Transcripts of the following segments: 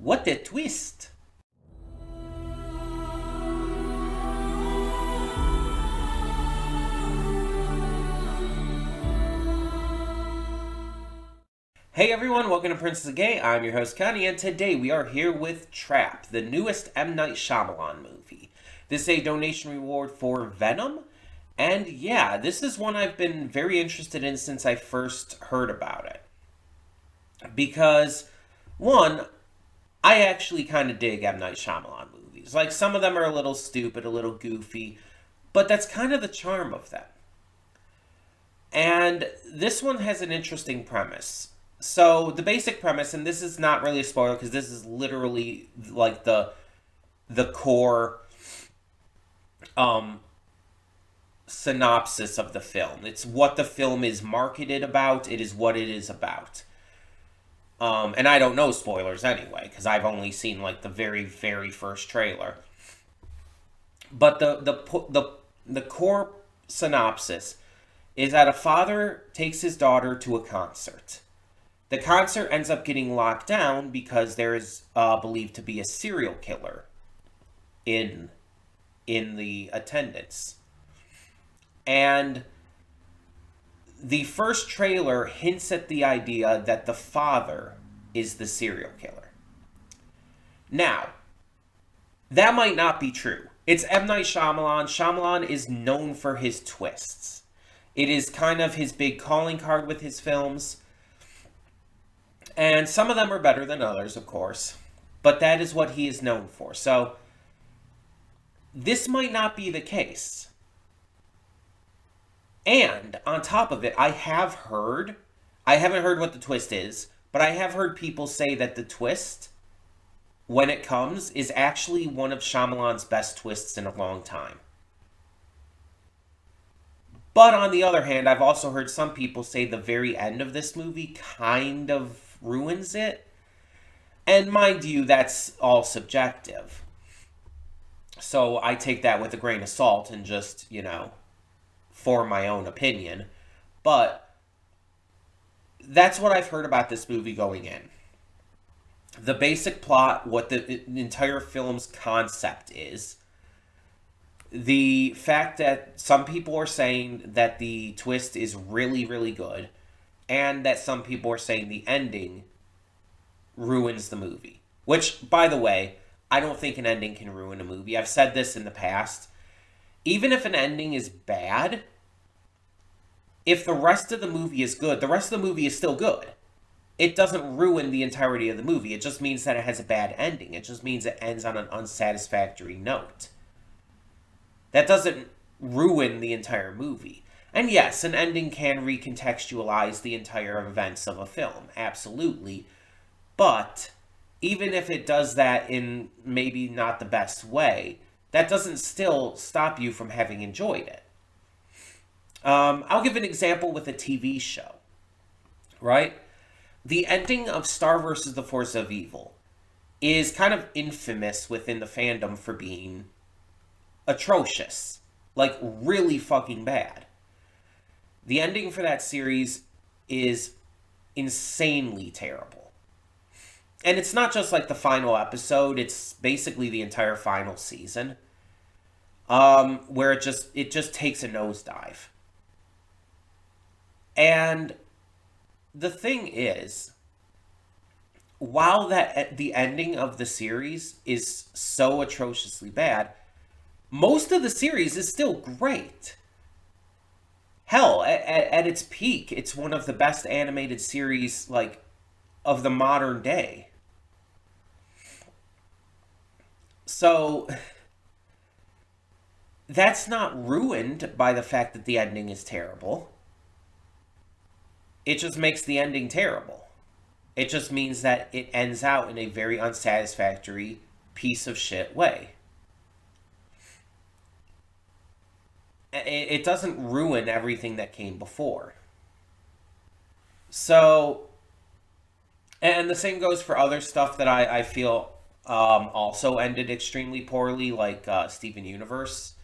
What a twist! Hey everyone, welcome to Princess of Gay. I'm your host Connie, and today we are here with Trap, the newest M. Night Shyamalan movie. This is a donation reward for Venom, and yeah, this is one I've been very interested in since I first heard about it. Because, one, I actually kind of dig M. Night Shyamalan movies. Like, some of them are a little stupid, a little goofy, but that's kind of the charm of them. And this one has an interesting premise. So the basic premise, and this is not really a spoiler because this is literally like the core um synopsis of the film. It's what the film is marketed about. It is what it is about. And I don't know spoilers anyway because I've only seen like the very very first trailer. But the core synopsis is that a father takes his daughter to a concert. The concert ends up getting locked down because there is believed to be a serial killer in the attendance. And the first trailer hints at the idea that the father is the serial killer. Now, that might not be true. It's M. Night Shyamalan. Shyamalan is known for his twists. It is kind of his big calling card with his films. And some of them are better than others, of course. But that is what he is known for. So, this might not be the case. And, on top of it, I haven't heard what the twist is, but I have heard people say that the twist, when it comes, is actually one of Shyamalan's best twists in a long time. But on the other hand, I've also heard some people say the very end of this movie kind of ruins it. And mind you, that's all subjective. So I take that with a grain of salt and just, form my own opinion. But that's what I've heard about this movie going in. The basic plot, what the entire film's concept is. The fact that some people are saying that the twist is really, really good, and that some people are saying the ending ruins the movie. Which, by the way, I don't think an ending can ruin a movie. I've said this in the past. Even if an ending is bad, if the rest of the movie is good, the rest of the movie is still good. It doesn't ruin the entirety of the movie. It just means that it has a bad ending. It just means it ends on an unsatisfactory note. That doesn't ruin the entire movie. And yes, an ending can recontextualize the entire events of a film, absolutely. But even if it does that in maybe not the best way, that doesn't still stop you from having enjoyed it. I'll give an example with a TV show, right? The ending of Star vs. the Force of Evil is kind of infamous within the fandom for being atrocious. Like, really fucking bad. The ending for that series is insanely terrible. And it's not just like the final episode, it's basically the entire final season. Where it just takes a nosedive. And the thing is, while the ending of the series is so atrociously bad, most of the series is still great. Hell, at its peak, it's one of the best animated series, like, of the modern day. So, that's not ruined by the fact that the ending is terrible. It just makes the ending terrible. It just means that it ends out in a very unsatisfactory piece of shit way. It doesn't ruin everything that came before. So, and the same goes for other stuff that I feel also ended extremely poorly, like Steven Universe.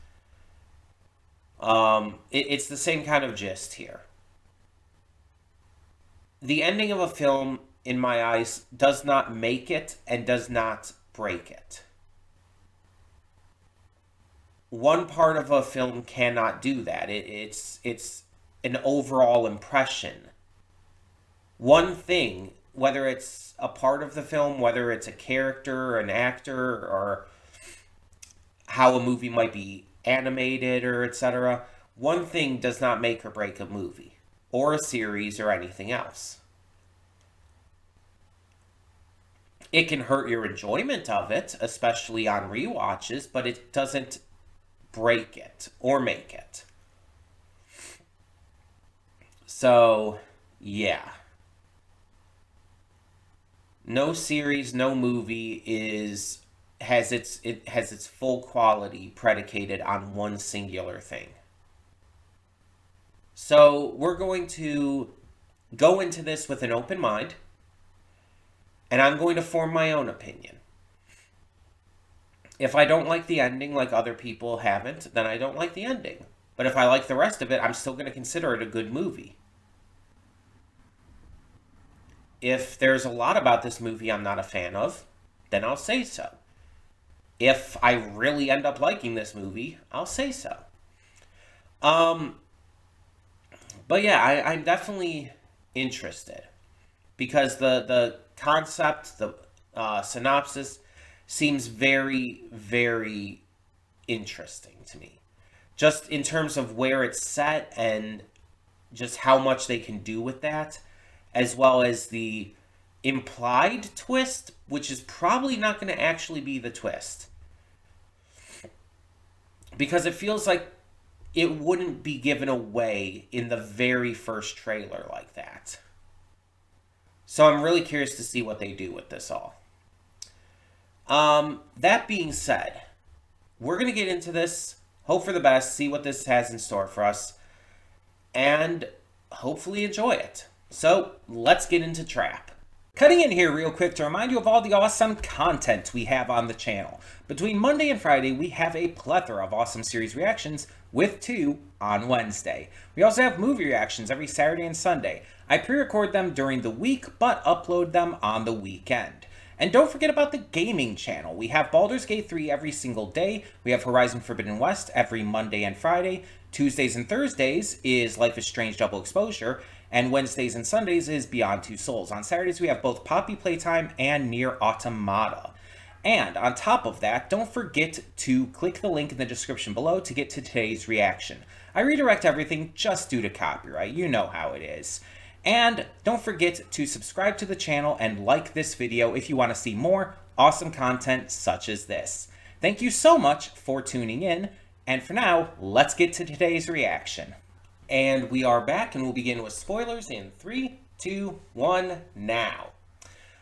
It's the same kind of gist here. The ending of a film in my eyes, does not make it and does not break it. One part of a film cannot do that. It's an overall impression. One thing, whether it's a part of the film, whether it's a character, or an actor, or how a movie might be animated, or etc., one thing does not make or break a movie, or a series, or anything else. It can hurt your enjoyment of it, especially on rewatches, but it doesn't break it or make it. So, yeah. No series, no movie has its full quality predicated on one singular thing. So, we're going to go into this with an open mind, and I'm going to form my own opinion. If I don't like the ending like other people haven't, then I don't like the ending. But if I like the rest of it, I'm still going to consider it a good movie. If there's a lot about this movie I'm not a fan of, then I'll say so. If I really end up liking this movie, I'll say so. But yeah, I'm definitely interested. Because the concept, the synopsis, seems very, very interesting to me. Just in terms of where it's set and just how much they can do with that, as well as the implied twist, which is probably not going to actually be the twist. Because it feels like it wouldn't be given away in the very first trailer like that. So I'm really curious to see what they do with this all. That being said, we're going to get into this, hope for the best, see what this has in store for us, and hopefully enjoy it. So, let's get into Trap. Cutting in here real quick to remind you of all the awesome content we have on the channel. Between Monday and Friday, we have a plethora of awesome series reactions, with 2 on Wednesday. We also have movie reactions every Saturday and Sunday. I pre-record them during the week, but upload them on the weekend. And don't forget about the gaming channel. We have Baldur's Gate 3 every single day. We have Horizon Forbidden West every Monday and Friday. Tuesdays and Thursdays is Life is Strange Double Exposure. And Wednesdays and Sundays is Beyond Two Souls. On Saturdays, we have both Poppy Playtime and Nier Automata. And on top of that, don't forget to click the link in the description below to get to today's reaction. I redirect everything just due to copyright. You know how it is. And don't forget to subscribe to the channel and like this video if you want to see more awesome content such as this. Thank you so much for tuning in. And for now, let's get to today's reaction. And we are back, and we'll begin with spoilers in 3, 2, 1, now.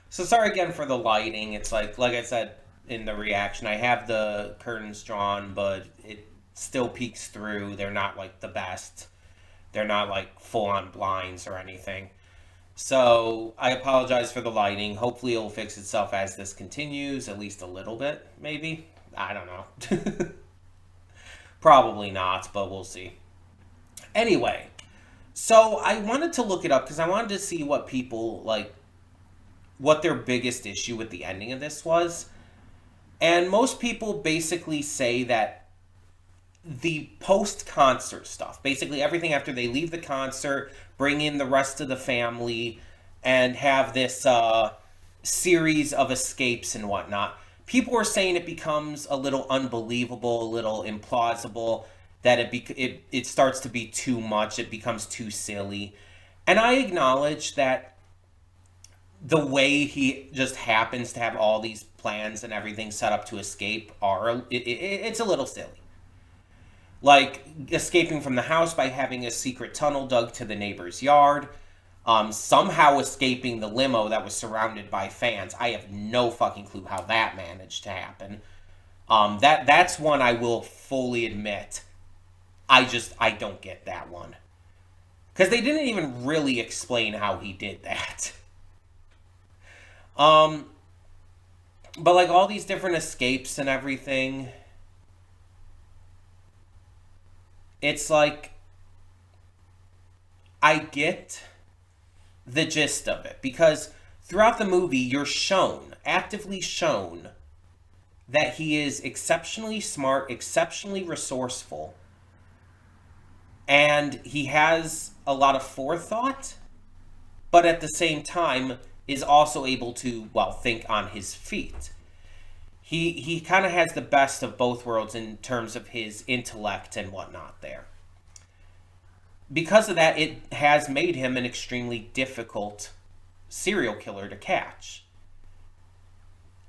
So sorry again for the lighting. It's like I said in the reaction, I have the curtains drawn, but it still peeks through. They're not like the best. They're not like full-on blinds or anything. So I apologize for the lighting. Hopefully it'll fix itself as this continues, at least a little bit, maybe. I don't know. Probably not, but we'll see. Anyway, so I wanted to look it up because I wanted to see what people, like, what their biggest issue with the ending of this was. And most people basically say that the post-concert stuff, basically everything after they leave the concert, bring in the rest of the family, and have this series of escapes and whatnot, people were saying it becomes a little unbelievable, a little implausible, that it starts to be too much, it becomes too silly. And I acknowledge that the way he just happens to have all these plans and everything set up to escape it's a little silly. Like escaping from the house by having a secret tunnel dug to the neighbor's yard, somehow escaping the limo that was surrounded by fans. I have no fucking clue how that managed to happen. That's one I will fully admit. I don't get that one. Because they didn't even really explain how he did that. But like all these different escapes and everything, it's like, I get the gist of it. Because throughout the movie, you're shown, actively shown, that he is exceptionally smart, exceptionally resourceful, and he has a lot of forethought, but at the same time is also able to, well, think on his feet. He kind of has the best of both worlds in terms of his intellect and whatnot there. Because of that, it has made him an extremely difficult serial killer to catch.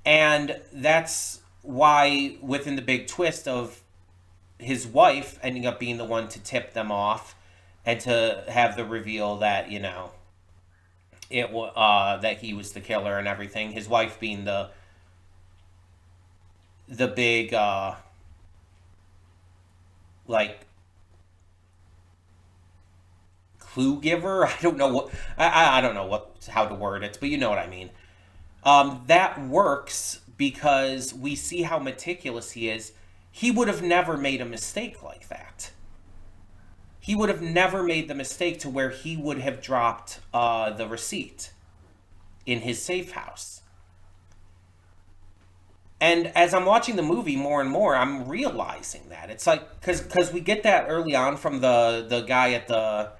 And that's why, within the big twist of his wife ending up being the one to tip them off and to have the reveal that, that he was the killer and everything, his wife being the big like clue giver. I don't know what I don't know what how to word it, but you know what I mean. That works because we see how meticulous he is. He would have never made a mistake like that. He would have never made the mistake to where he would have dropped the receipt in his safe house. And as I'm watching the movie more and more, I'm realizing that it's like because we get that early on from the guy at the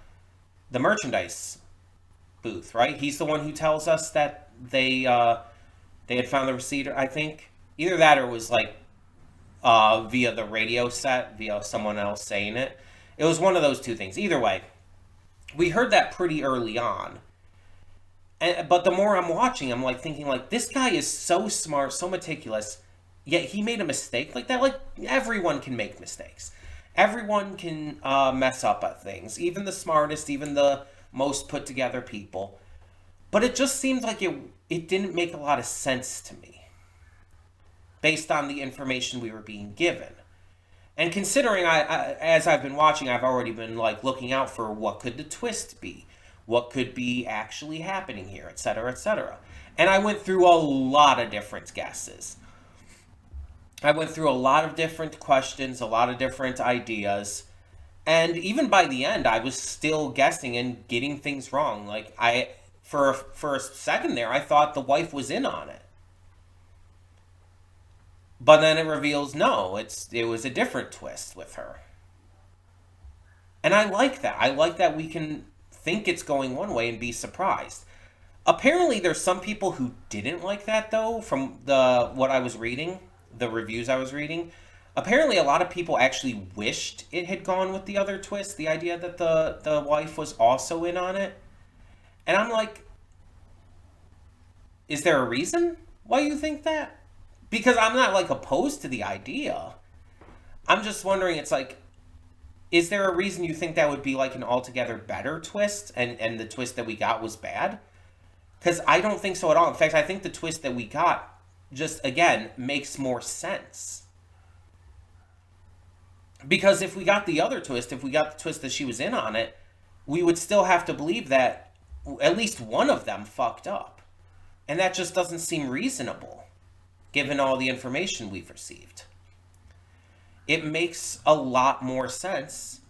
merchandise booth, right? He's the one who tells us that they had found the receipt. I think either that or it was like via the radio set, via someone else saying it. It was one of those two things. Either way, we heard that pretty early on. But the more I'm watching, I'm like thinking like this guy is so smart, so meticulous, yet he made a mistake like that. Like everyone can make mistakes. Everyone can mess up at things, even the smartest, even the most put together people. But it just seemed like it didn't make a lot of sense to me based on the information we were being given. And considering as I've been watching, I've already been like looking out for what could the twist be? What could be actually happening here, etc., etc. And I went through a lot of different guesses. I went through a lot of different questions, a lot of different ideas. And even by the end, I was still guessing and getting things wrong. Like for a second there, I thought the wife was in on it. But then it reveals no, it was a different twist with her. And I like that. I like that we can think it's going one way and be surprised. Apparently there's some people who didn't like that though from the what I was reading, the reviews I was reading. Apparently a lot of people actually wished it had gone with the other twist, the idea that the wife was also in on it. And I'm like, is there a reason why you think that? Because I'm not like opposed to the idea. I'm just wondering, it's like, is there a reason you think that would be like an altogether better twist and the twist that we got was bad? Because I don't think so at all. In fact, I think the twist that we got just, again, makes more sense. Because if we got the other twist, if we got the twist that she was in on it, we would still have to believe that at least one of them fucked up. And that just doesn't seem reasonable, given all the information we've received. It makes a lot more sense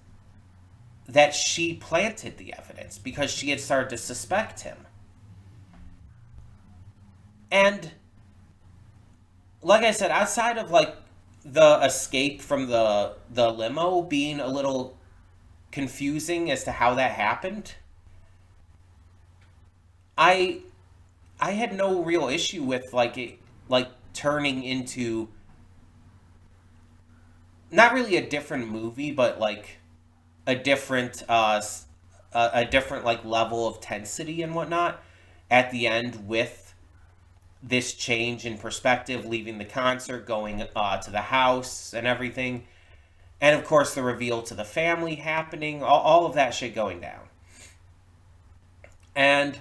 that she planted the evidence because she had started to suspect him. And like I said, outside of like the escape from the limo being a little confusing as to how that happened, I had no real issue with like it like turning into not really a different movie, but like a different a different like level of tensity and whatnot at the end with this change in perspective, leaving the concert, going to the house and everything, and of course the reveal to the family happening, all of that shit going down. And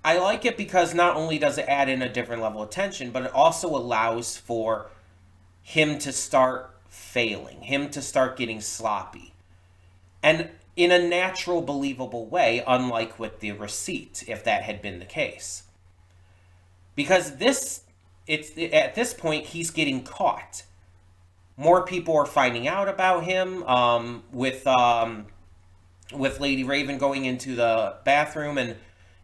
I like it because not only does it add in a different level of tension, but it also allows for him to start failing, him to start getting sloppy. And in a natural, believable way, unlike with the receipt, if that had been the case. Because at this point, he's getting caught. More people are finding out about him, with Lady Raven going into the bathroom and,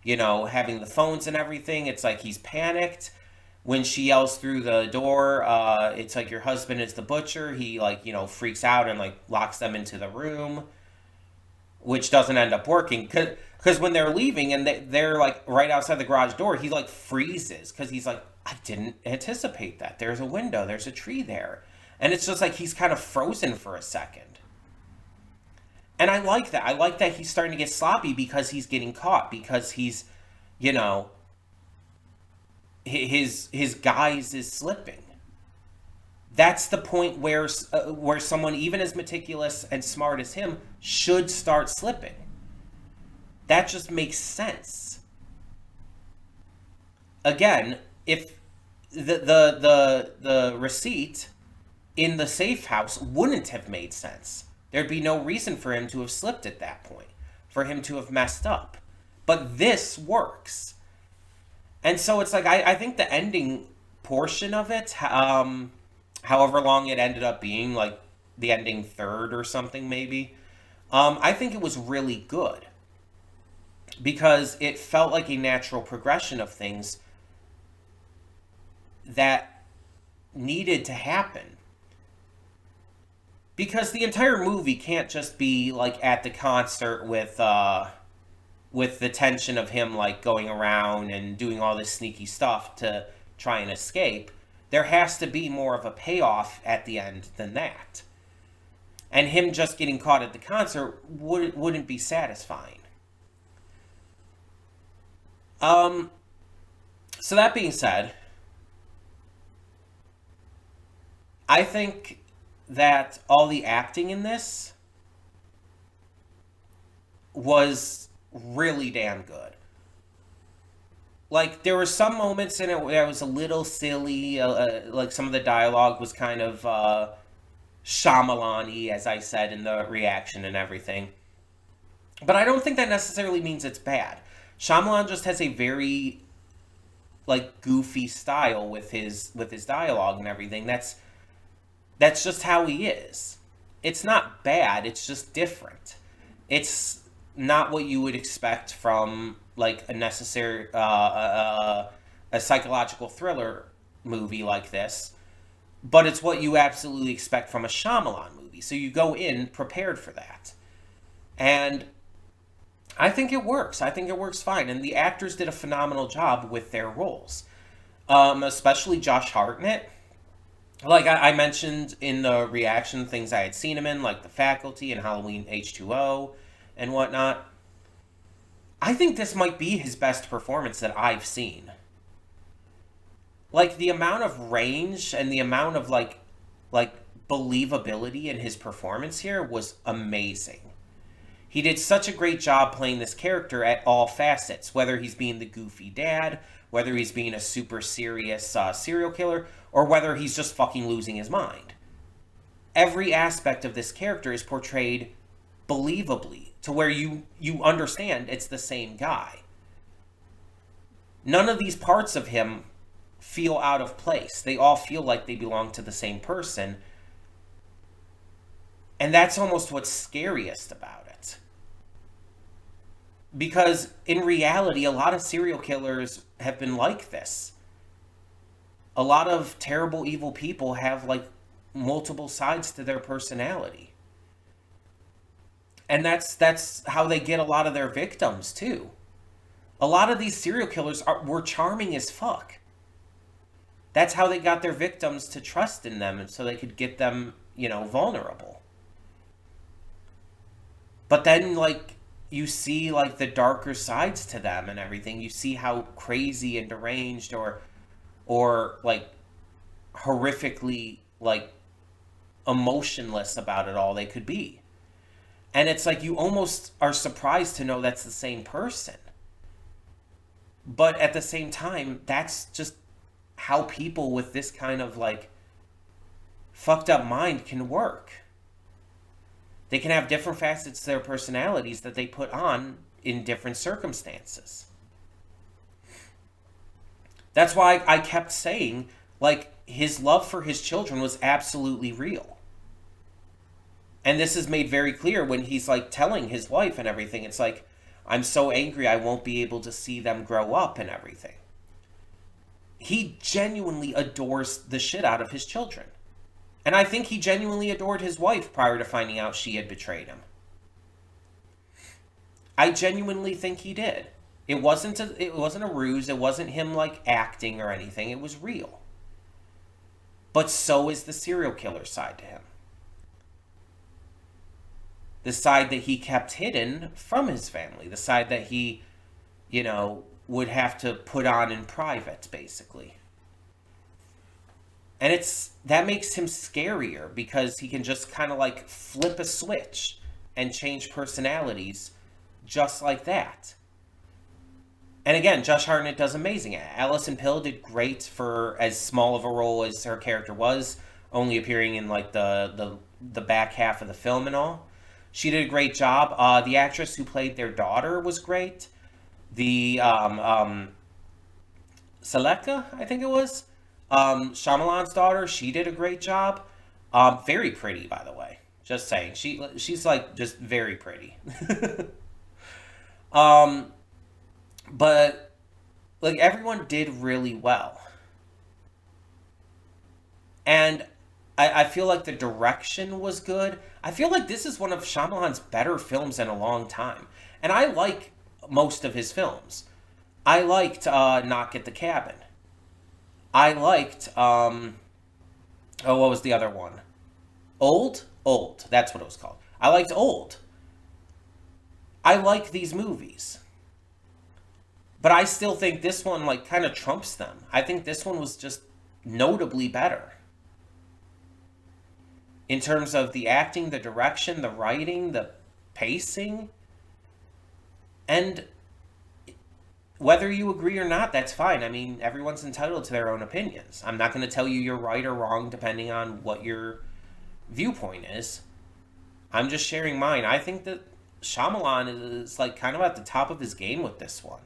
having the phones and everything. It's like he's panicked. When she yells through the door, it's like your husband is the butcher. He, like, freaks out and, like, locks them into the room, which doesn't end up working. Because when they're leaving and they're, like, right outside the garage door, he, like, freezes because he's like, I didn't anticipate that. There's a window, there's a tree there. And it's just like he's kind of frozen for a second. And I like that. I like that he's starting to get sloppy because he's getting caught, because he's, you know, his guise is slipping. That's the point where someone even as meticulous and smart as him should start slipping. That just makes sense. Again, if the receipt in the safe house wouldn't have made sense. There'd be no reason for him to have slipped at that point, for him to have messed up. But this works. And so it's like, I think the ending portion of it, however long it ended up being, like the ending third or something maybe, I think it was really good. Because it felt like a natural progression of things that needed to happen. Because the entire movie can't just be like at the concert with the tension of him like going around and doing all this sneaky stuff to try and escape. There has to be more of a payoff at the end than that. And him just getting caught at the concert wouldn't be satisfying. So that being said, I think that all the acting in this was really damn good. Like, there were some moments in it where it was a little silly, like some of the dialogue was kind of Shyamalan-y, as I said in the reaction and everything. But I don't think that necessarily means it's bad. Shyamalan just has a very, like, goofy style with his dialogue and everything. That's just how he is. It's not bad, it's just different. It's not what you would expect from like a psychological thriller movie like this, but it's what you absolutely expect from a Shyamalan movie. So you go in prepared for that. And I think it works. I think it works fine. And the actors did a phenomenal job with their roles. Especially Josh Hartnett. Like I mentioned in the reaction, things I had seen him in, like The Faculty and Halloween H2O and whatnot. I think this might be his best performance that I've seen. Like, the amount of range and the amount of, like believability in his performance here was amazing. He did such a great job playing this character at all facets, whether he's being the goofy dad, whether he's being a super serious serial killer, or whether he's just fucking losing his mind. Every aspect of this character is portrayed believably, to where you understand it's the same guy. None of these parts of him feel out of place. They all feel like they belong to the same person. And that's almost what's scariest about it. Because in reality, a lot of serial killers have been like this. A lot of terrible, evil people have like multiple sides to their personality. And that's how they get a lot of their victims too. A lot of these serial killers were charming as fuck. That's how they got their victims to trust in them, and so they could get them, vulnerable. But then, like, you see, like, the darker sides to them and everything. You see how crazy and deranged or like, horrifically, like, emotionless about it all they could be. And it's like you almost are surprised to know that's the same person. But at the same time, that's just how people with this kind of, like, fucked up mind can work. They can have different facets to their personalities that they put on in different circumstances. That's why I kept saying, like, his love for his children was absolutely real. And this is made very clear when he's, like, telling his wife and everything. It's like, I'm so angry I won't be able to see them grow up and everything. He genuinely adores the shit out of his children. And I think he genuinely adored his wife prior to finding out she had betrayed him. I genuinely think he did. It wasn't a ruse. It wasn't him like acting or anything. It was real. But so is the serial killer side to him. The side that he kept hidden from his family. The side that he, would have to put on in private, basically. And that makes him scarier because he can just kind of like flip a switch and change personalities just like that. And again, Josh Hartnett does amazing. Alison Pill did great for as small of a role as her character was, only appearing in like the back half of the film and all. She did a great job. The actress who played their daughter was great. The Seleka, I think it was, Shyamalan's daughter, she did a great job. Very pretty, by the way. Just saying, she's like just very pretty. But like everyone did really well. And I feel like the direction was good. I feel like this is one of Shyamalan's better films in a long time. And I like most of his films. I liked Knock at the Cabin. I liked, what was the other one? Old? Old, that's what it was called. I liked Old. I like these movies. But I still think this one, like, kind of trumps them. I think this one was just notably better. In terms of the acting, the direction, the writing, the pacing. And whether you agree or not, that's fine. I mean, everyone's entitled to their own opinions. I'm not going to tell you you're right or wrong depending on what your viewpoint is. I'm just sharing mine. I think that Shyamalan is, like, kind of at the top of his game with this one.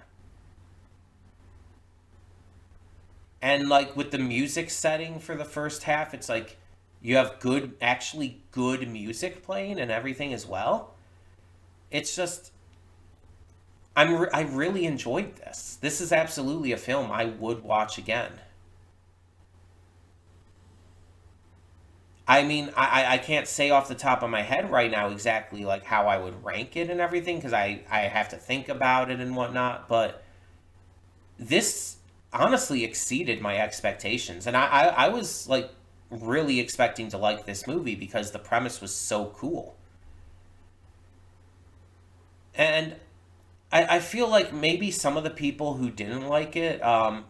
And, like, with the music setting for the first half, it's like you have actually good music playing and everything as well. It's just, I really enjoyed this. This is absolutely a film I would watch again. I mean, I can't say off the top of my head right now exactly, like, how I would rank it and everything, because I have to think about it and whatnot, but this honestly exceeded my expectations. And I was, like, really expecting to like this movie because the premise was so cool. And I feel like maybe some of the people who didn't like it,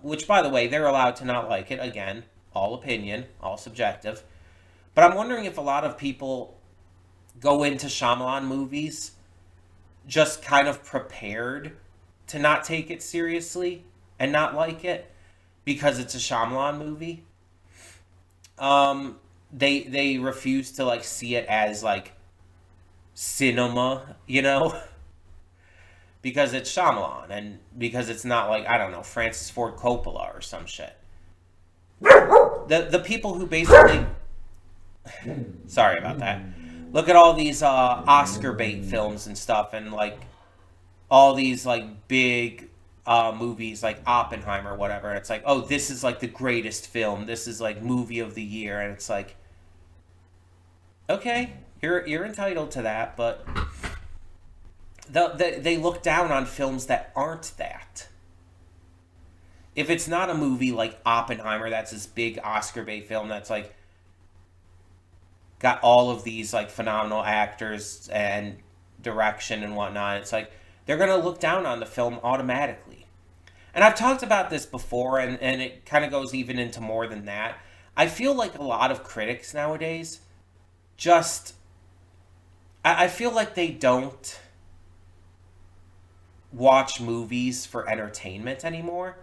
which, by the way, they're allowed to not like it. Again, all opinion, all subjective. But I'm wondering if a lot of people go into Shyamalan movies just kind of prepared to not take it seriously and not like it because it's a Shyamalan movie. They refuse to, like, see it as, like, cinema, because it's Shyamalan and because it's not, like, I don't know, Francis Ford Coppola or some shit. The people who basically sorry about that. Look at all these Oscar bait films and stuff, and like all these like big movies like Oppenheimer or whatever. And it's like, oh, this is like the greatest film. This is like movie of the year, and it's like, okay, you're entitled to that, but they look down on films that aren't that. If it's not a movie like Oppenheimer, that's this big Oscar bait film that's like got all of these like phenomenal actors and direction and whatnot, it's like they're gonna look down on the film automatically. And I've talked about this before, and it kind of goes even into more than that. I feel like a lot of critics nowadays just I feel like they don't watch movies for entertainment anymore,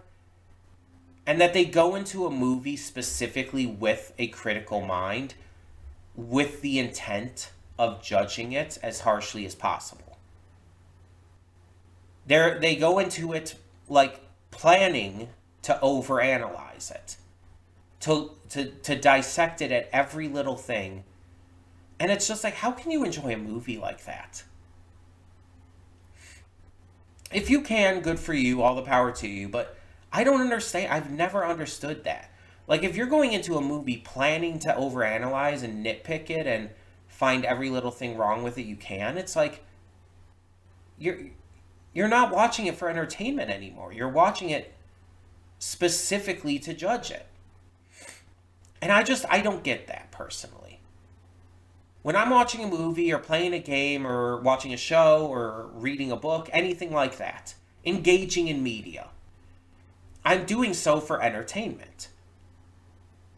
and that they go into a movie specifically with a critical mind, with the intent of judging it as harshly as possible. They go into it like planning to overanalyze it, to dissect it at every little thing. And it's just like, how can you enjoy a movie like that? If you can, good for you, all the power to you, but I don't understand. I've never understood that. Like, if you're going into a movie planning to overanalyze and nitpick it and find every little thing wrong with it you can, it's like you're you're not watching it for entertainment anymore. You're watching it specifically to judge it. And I don't get that personally. When I'm watching a movie or playing a game or watching a show or reading a book, anything like that, engaging in media, I'm doing so for entertainment.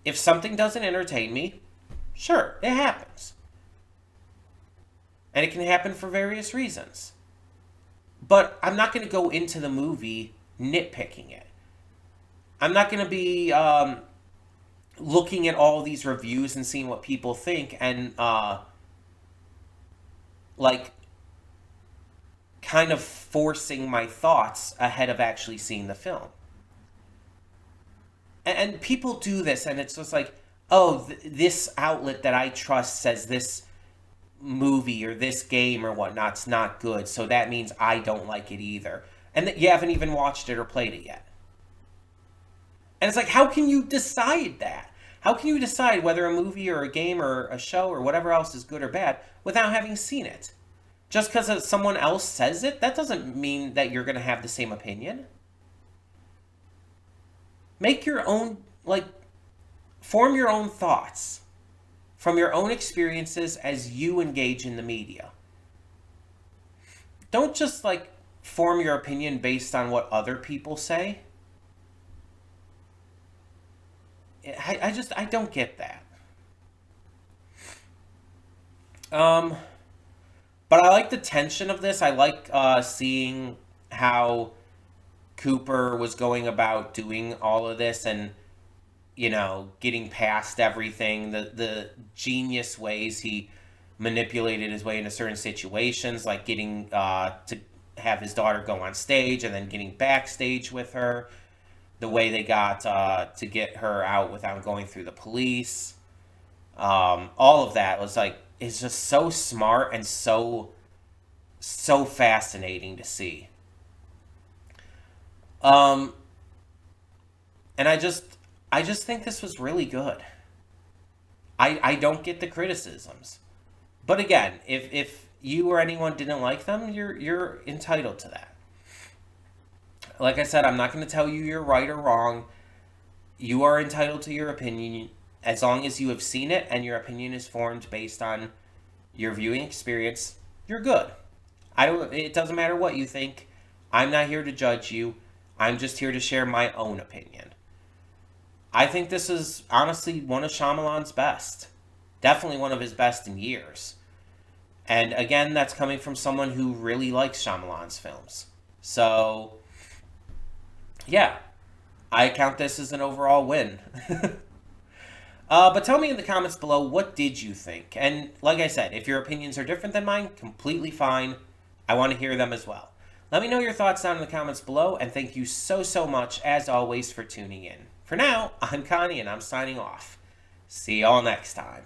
If something doesn't entertain me, sure, it happens. And it can happen for various reasons. But I'm not going to go into the movie nitpicking it. I'm not going to be looking at all these reviews and seeing what people think and like kind of forcing my thoughts ahead of actually seeing the film. And people do this, and it's just like, oh, this outlet that I trust says this movie or this game or whatnot's not good, so that means I don't like it either. And that you haven't even watched it or played it yet. And it's like, how can you decide that? How can you decide whether a movie or a game or a show or whatever else is good or bad without having seen it? Just because someone else says it, that doesn't mean that you're going to have the same opinion. Make your own, like, form your own thoughts from your own experiences as you engage in the media. Don't just, like, form your opinion based on what other people say. I don't get that. But I like the tension of this. I like seeing how Cooper was going about doing all of this and, you know, getting past everything, the genius ways he manipulated his way into certain situations, like getting to have his daughter go on stage and then getting backstage with her, the way they got to get her out without going through the police. All of that was like, is just so smart and so fascinating to see. Um, and I just think this was really good. I don't get the criticisms. But again, if you or anyone didn't like them, you're entitled to that. Like I said, I'm not going to tell you you're right or wrong. You are entitled to your opinion as long as you have seen it and your opinion is formed based on your viewing experience. You're good. I don't. It doesn't matter what you think. I'm not here to judge you. I'm just here to share my own opinion. I think this is honestly one of Shyamalan's best. Definitely one of his best in years. And again, that's coming from someone who really likes Shyamalan's films. So, yeah, I count this as an overall win. But tell me in the comments below, what did you think? And like I said, if your opinions are different than mine, completely fine. I want to hear them as well. Let me know your thoughts down in the comments below, and thank you so much, as always, for tuning in. For now, I'm Connie, and I'm signing off. See y'all next time.